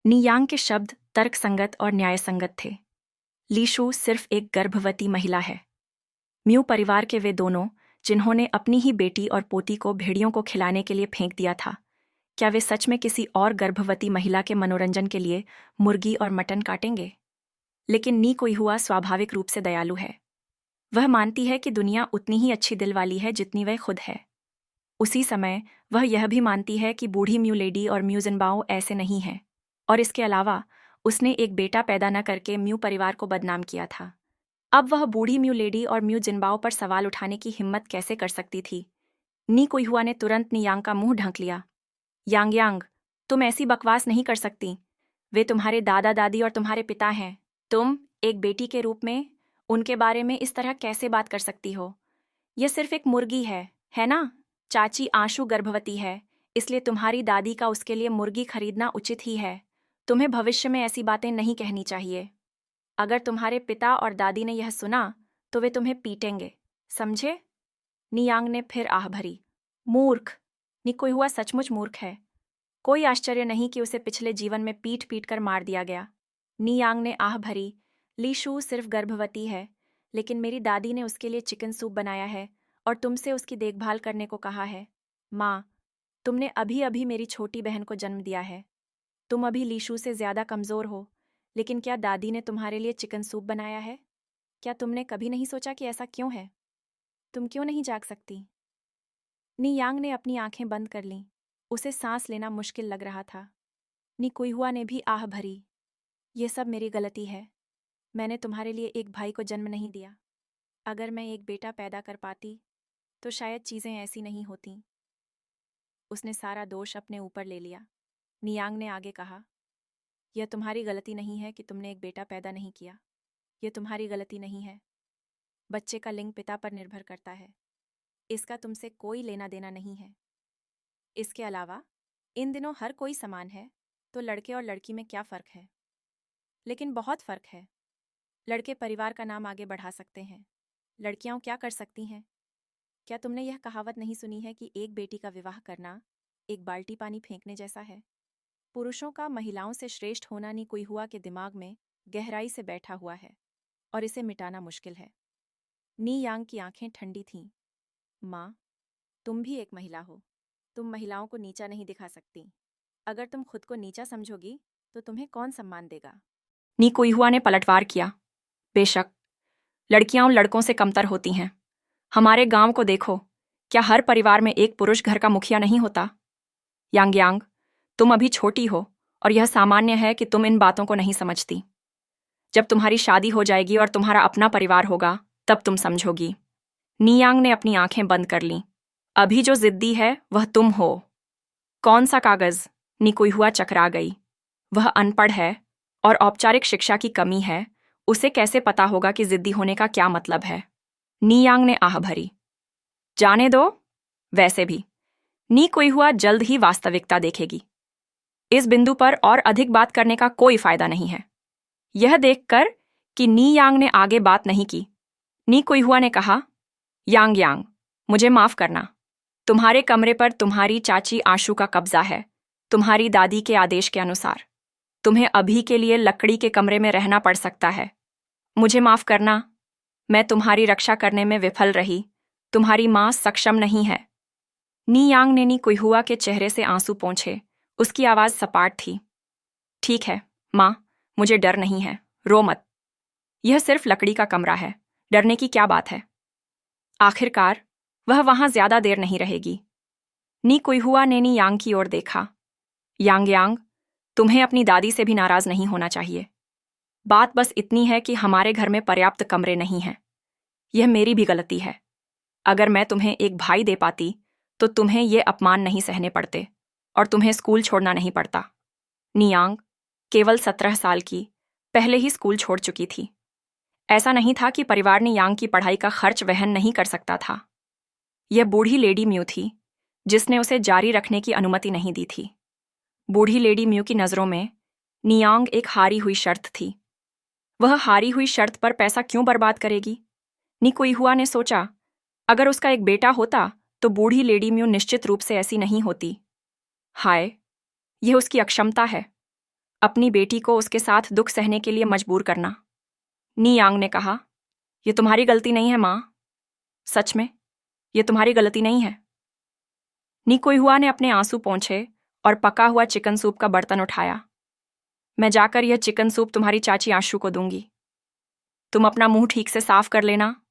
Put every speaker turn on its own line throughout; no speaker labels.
नियांग के शब्द तर्कसंगत और न्यायसंगत थे। लीशु सिर्फ एक गर्भवती महिला है। म्यू परिवार के वे दोनों जिन्होंने अपनी ही बेटी और पोती को भेड़ियों को खिलाने के लिए फेंक दिया था, क्या वे सच में किसी और गर्भवती महिला के मनोरंजन के लिए मुर्गी और मटन काटेंगे? लेकिन नी कोई हुआ स्वाभाविक रूप से दयालु है। वह मानती है कि दुनिया उतनी ही अच्छी दिल वाली है जितनी वह खुद है। उसी समय वह यह भी मानती है कि बूढ़ी म्यू लेडी और म्यू जिनबाओ ऐसे नहीं हैं, और इसके अलावा उसने एक बेटा पैदा न करके म्यू परिवार को बदनाम किया था। अब वह बूढ़ी म्यू लेडी और म्यू जिनबाओ पर सवाल उठाने की हिम्मत कैसे कर सकती थी? नी कोई हुआ ने तुरंत नियांग का मुंह ढंक लिया। यांग यांग, तुम ऐसी बकवास नहीं कर सकती। वे तुम्हारे दादा दादी और तुम्हारे पिता हैं। तुम एक बेटी के रूप में उनके बारे में इस तरह कैसे बात कर सकती हो? यह सिर्फ एक मुर्गी है ना? चाची आंशु गर्भवती है, इसलिए तुम्हारी दादी का उसके लिए मुर्गी खरीदना उचित ही है। तुम्हें भविष्य में ऐसी बातें नहीं कहनी चाहिए। अगर तुम्हारे पिता और दादी ने यह सुना तो वे तुम्हें पीटेंगे, समझे? नियांग ने फिर आह भरी। मूर्ख! नी कोई हुआ सचमुच मूर्ख है। कोई आश्चर्य नहीं कि उसे पिछले जीवन में पीट पीट कर मार दिया गया। नियांग ने आह भरी। लीशु सिर्फ गर्भवती है, लेकिन मेरी दादी ने उसके लिए चिकन सूप बनाया है और तुमसे उसकी देखभाल करने को कहा है। माँ, तुमने अभी अभी मेरी छोटी बहन को जन्म दिया है। तुम अभी लीशु से ज्यादा कमजोर हो, लेकिन क्या दादी ने तुम्हारे लिए चिकन सूप बनाया है? क्या तुमने कभी नहीं सोचा कि ऐसा क्यों है? तुम क्यों नहीं जाग सकती? नियांग ने अपनी आंखें बंद कर लीं। उसे सांस लेना मुश्किल लग रहा था। नी कुइहुआ ने भी आह भरी। ये सब मेरी गलती है। मैंने तुम्हारे लिए एक भाई को जन्म नहीं दिया। अगर मैं एक बेटा पैदा कर पाती तो शायद चीज़ें ऐसी नहीं होतीं। उसने सारा दोष अपने ऊपर ले लिया। नियांग ने आगे कहा, यह तुम्हारी गलती नहीं है कि तुमने एक बेटा पैदा नहीं किया। यह तुम्हारी गलती नहीं है। बच्चे का लिंग पिता पर निर्भर करता है। इसका तुमसे कोई लेना देना नहीं है। इसके अलावा इन दिनों हर कोई समान है, तो लड़के और लड़की में क्या फ़र्क है? लेकिन बहुत फ़र्क है। लड़के परिवार का नाम आगे बढ़ा सकते हैं। लड़कियां क्या कर सकती हैं? क्या तुमने यह कहावत नहीं सुनी है कि एक बेटी का विवाह करना एक बाल्टी पानी फेंकने जैसा है? पुरुषों का महिलाओं से श्रेष्ठ होना नी कोई हुआ के दिमाग में गहराई से बैठा हुआ है और इसे मिटाना मुश्किल है। नी यांग की आंखें ठंडी थीं। माँ, तुम भी एक महिला हो। तुम महिलाओं को नीचा नहीं दिखा सकती। अगर तुम खुद को नीचा समझोगी तो तुम्हें कौन सम्मान देगा? नी कोई हुआ ने पलटवार किया। बेशक, लड़कियां उन लड़कों से कमतर होती हैं। हमारे गांव को देखो, क्या हर परिवार में एक पुरुष घर का मुखिया नहीं होता? यांग यांग, तुम अभी छोटी हो और यह सामान्य है कि तुम इन बातों को नहीं समझती। जब तुम्हारी शादी हो जाएगी और तुम्हारा अपना परिवार होगा, तब तुम समझोगी। नियांग ने अपनी आंखें बंद कर लीं। अभी जो जिद्दी है वह तुम हो। कौन सा कागज? नी कोई हुआ चकरा गई। वह अनपढ़ है और औपचारिक शिक्षा की कमी है। उसे कैसे पता होगा कि जिद्दी होने का क्या मतलब है? नियांग ने आह भरी। जाने दो। वैसे भी नी कोई हुआ जल्द ही वास्तविकता देखेगी। इस बिंदु पर और अधिक बात करने का कोई फायदा नहीं है। यह देखकर कि नी यांग ने आगे बात नहीं की, नी कोई हुआ ने कहा, यांग यांग, मुझे माफ करना। तुम्हारे कमरे पर तुम्हारी चाची आशु का कब्जा है, तुम्हारी दादी के आदेश के अनुसार। तुम्हें अभी के लिए लकड़ी के कमरे में रहना पड़ सकता है। मुझे माफ करना। मैं तुम्हारी रक्षा करने में विफल रही। तुम्हारी माँ सक्षम नहीं है। नी यांग ने नी कोई हुआ के चेहरे से आंसू पोंछे। उसकी आवाज सपाट थी। ठीक है माँ, मुझे डर नहीं है। रो मत। यह सिर्फ लकड़ी का कमरा है। डरने की क्या बात है? आखिरकार वह वहां ज्यादा देर नहीं रहेगी। नी कोई हुआ ने नी यांग की ओर देखा। यांग यांग, तुम्हें अपनी दादी से भी नाराज नहीं होना चाहिए। बात बस इतनी है कि हमारे घर में पर्याप्त कमरे नहीं हैं। यह मेरी भी गलती है। अगर मैं तुम्हें एक भाई दे पाती तो तुम्हें ये अपमान नहीं सहने पड़ते और तुम्हें स्कूल छोड़ना नहीं पड़ता। नियांग केवल 17 साल की, पहले ही स्कूल छोड़ चुकी थी। ऐसा नहीं था कि परिवार ने यांग की पढ़ाई का खर्च वहन नहीं कर सकता था। यह बूढ़ी लेडी म्यू थी जिसने उसे जारी रखने की अनुमति नहीं दी थी। बूढ़ी लेडी म्यू की नज़रों में नियांग एक हारी हुई शर्त थी। वह हारी हुई शर्त पर पैसा क्यों बर्बाद करेगी? नी कोई हुआ ने सोचा, अगर उसका एक बेटा होता तो बूढ़ी लेडी म्यू निश्चित रूप से ऐसी नहीं होती। हाय, यह उसकी अक्षमता है। अपनी बेटी को उसके साथ दुख सहने के लिए मजबूर करना। नी यांग ने कहा, यह तुम्हारी गलती नहीं है माँ। सच में यह तुम्हारी गलती नहीं है। नी कुइहुआ ने अपने आंसू पोंछे और पका हुआ चिकन सूप का बर्तन उठाया। मैं जाकर यह चिकन सूप तुम्हारी चाची आशु को दूंगी। तुम अपना मुंह ठीक से साफ कर लेना।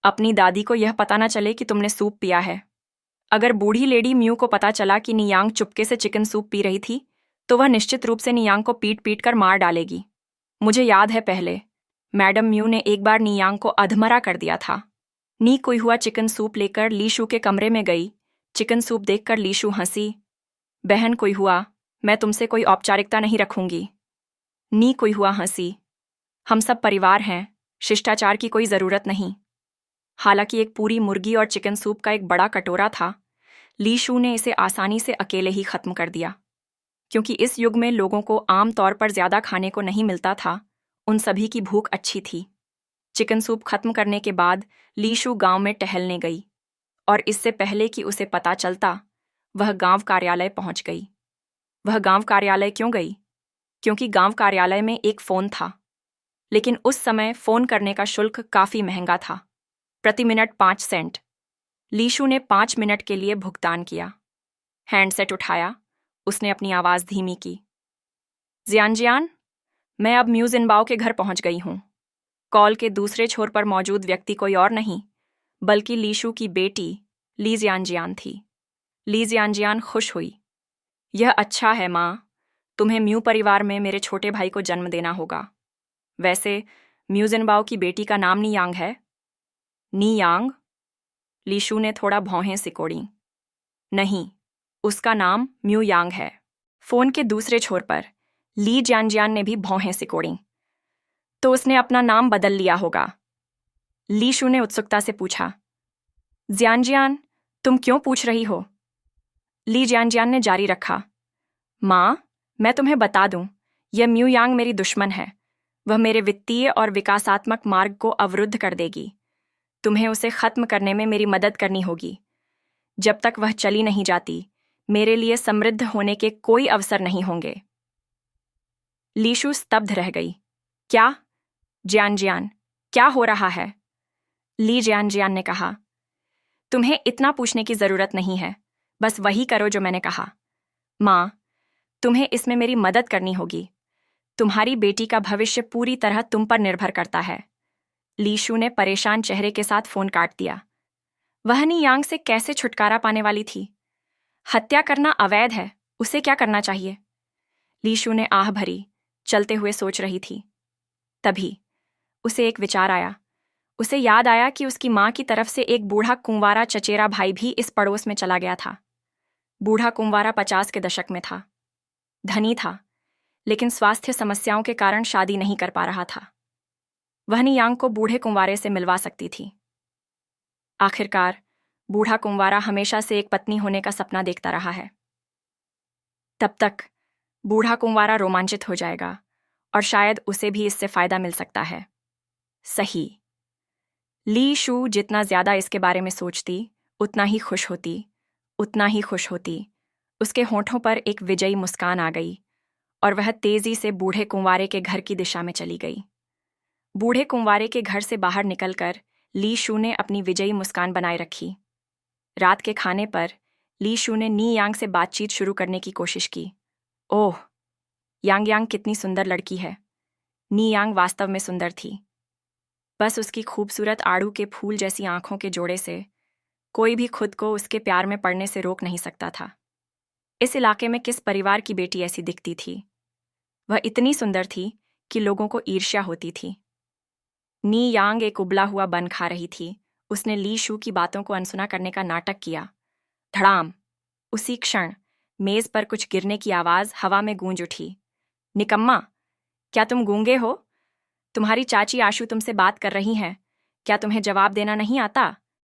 अपनी दादी को यह पता न चले कि तुमने सूप पिया है। अगर बूढ़ी लेडी म्यू को पता चला कि नियांग चुपके से चिकन सूप पी रही थी, तो वह निश्चित रूप से नियांग को पीट पीट कर मार डालेगी। मुझे याद है पहले मैडम म्यू ने एक बार नियांग को अधमरा कर दिया था। नी कुइहुआ चिकन सूप लेकर लीशू के कमरे में गई। चिकन सूप देखकर लीशू हंसी। बहन कुइहुआ, मैं तुमसे कोई औपचारिकता नहीं रखूंगी। नी कुइहुआ हंसी। हम सब परिवार हैं, शिष्टाचार की कोई जरूरत नहीं। हालांकि एक पूरी मुर्गी और चिकन सूप का एक बड़ा कटोरा था, लीशू ने इसे आसानी से अकेले ही खत्म कर दिया। क्योंकि इस युग में लोगों को आम तौर पर ज्यादा खाने को नहीं मिलता था, उन सभी की भूख अच्छी थी। चिकन सूप खत्म करने के बाद लीशू गांव में टहलने गई, और इससे पहले कि उसे पता चलता, वह गांव कार्यालय पहुंच गई। वह गांव कार्यालय क्यों गई? क्योंकि गांव कार्यालय में एक फोन था, लेकिन उस समय फोन करने का शुल्क काफी महंगा था, प्रति मिनट 5 सेंट। लीशू ने 5 मिनट के लिए भुगतान किया। हैंडसेट उठाया, उसने अपनी आवाज धीमी की। जियानजियान, मैं अब म्यू जिनबाओ के घर पहुंच गई हूं। कॉल के दूसरे छोर पर मौजूद व्यक्ति कोई और नहीं, बल्कि लीशू की बेटी ली जियानजियान थी। ली जियानजियान खुश हुई। यह अच्छा है माँ, तुम्हें म्यू परिवार में मेरे छोटे भाई को जन्म देना होगा। वैसे म्यू जिनबाओ की बेटी का नाम नी यांग है? नी यांग? लीशू ने थोड़ा भौहें सिकोड़ी। नहीं, उसका नाम म्यू यांग है। फोन के दूसरे छोर पर ली जियानजियान ने भी भौहें सिकोड़ी। तो उसने अपना नाम बदल लिया होगा? लीशू ने उत्सुकता से पूछा। जियानजियान, तुम क्यों पूछ रही हो? ली जियानजियान ने जारी रखा। माँ, मैं तुम्हें बता दूं, यह म्यू यांग मेरी दुश्मन है। वह मेरे वित्तीय और विकासात्मक मार्ग को अवरुद्ध कर देगी। तुम्हें उसे खत्म करने में मेरी मदद करनी होगी। जब तक वह चली नहीं जाती, मेरे लिए समृद्ध होने के कोई अवसर नहीं होंगे। लीशू स्तब्ध रह गई। क्या? जियानजियान, क्या हो रहा है? ली जियानजियान ने कहा। तुम्हें इतना पूछने की जरूरत नहीं है, बस वही करो जो मैंने कहा। माँ, तुम्हें इसमें मेरी मदद करनी होगी। तुम्हारी बेटी का भविष्य पूरी तरह तुम पर निर्भर करता है। लीशू ने परेशान चेहरे के साथ फोन काट दिया। वह नी यांग से कैसे छुटकारा पाने वाली थी? हत्या करना अवैध है, उसे क्या करना चाहिए? लीशू ने आह भरी, चलते हुए सोच रही थी। तभी उसे एक विचार आया। उसे याद आया कि उसकी माँ की तरफ से एक बूढ़ा कुंवारा चचेरा भाई भी इस पड़ोस में चला गया था। बूढ़ा कुंवारा 50 के दशक में था। धनी था, लेकिन स्वास्थ्य समस्याओं के कारण शादी नहीं कर पा रहा था। वह नी यांग को बूढ़े कुंवारे से मिलवा सकती थी। आखिरकार बूढ़ा कुंवारा हमेशा से एक पत्नी होने का सपना देखता रहा है। तब तक बूढ़ा कुंवारा रोमांचित हो जाएगा, और शायद उसे भी इससे फायदा मिल सकता है। सही। ली शू जितना ज्यादा इसके बारे में सोचती, उतना ही खुश होती, उतना ही खुश होती। उसके होठों पर एक विजयी मुस्कान आ गई, और वह तेजी से बूढ़े कुंवारे के घर की दिशा में चली गई। बूढ़े कुंवारे के घर से बाहर निकलकर ली शू ने अपनी विजयी मुस्कान बनाए रखी। रात के खाने पर ली शू ने नी यांग से बातचीत शुरू करने की कोशिश की। ओह, यांग यांग कितनी सुंदर लड़की है। नी यांग वास्तव में सुंदर थी। बस उसकी खूबसूरत आड़ू के फूल जैसी आंखों के जोड़े से कोई भी खुद को उसके प्यार में पड़ने से रोक नहीं सकता था। इस इलाके में किस परिवार की बेटी ऐसी दिखती थी? वह इतनी सुंदर थी कि लोगों को ईर्ष्या होती थी। नी यांग एक उबला हुआ बन खा रही थी। उसने ली शू की बातों को अनसुना करने का नाटक किया। धड़ाम! उसी क्षण मेज पर कुछ गिरने की आवाज हवा में गूंज उठी। निकम्मा, क्या तुम गूंगे हो? तुम्हारी चाची आशु तुमसे बात कर रही हैं। क्या तुम्हें जवाब देना नहीं आता?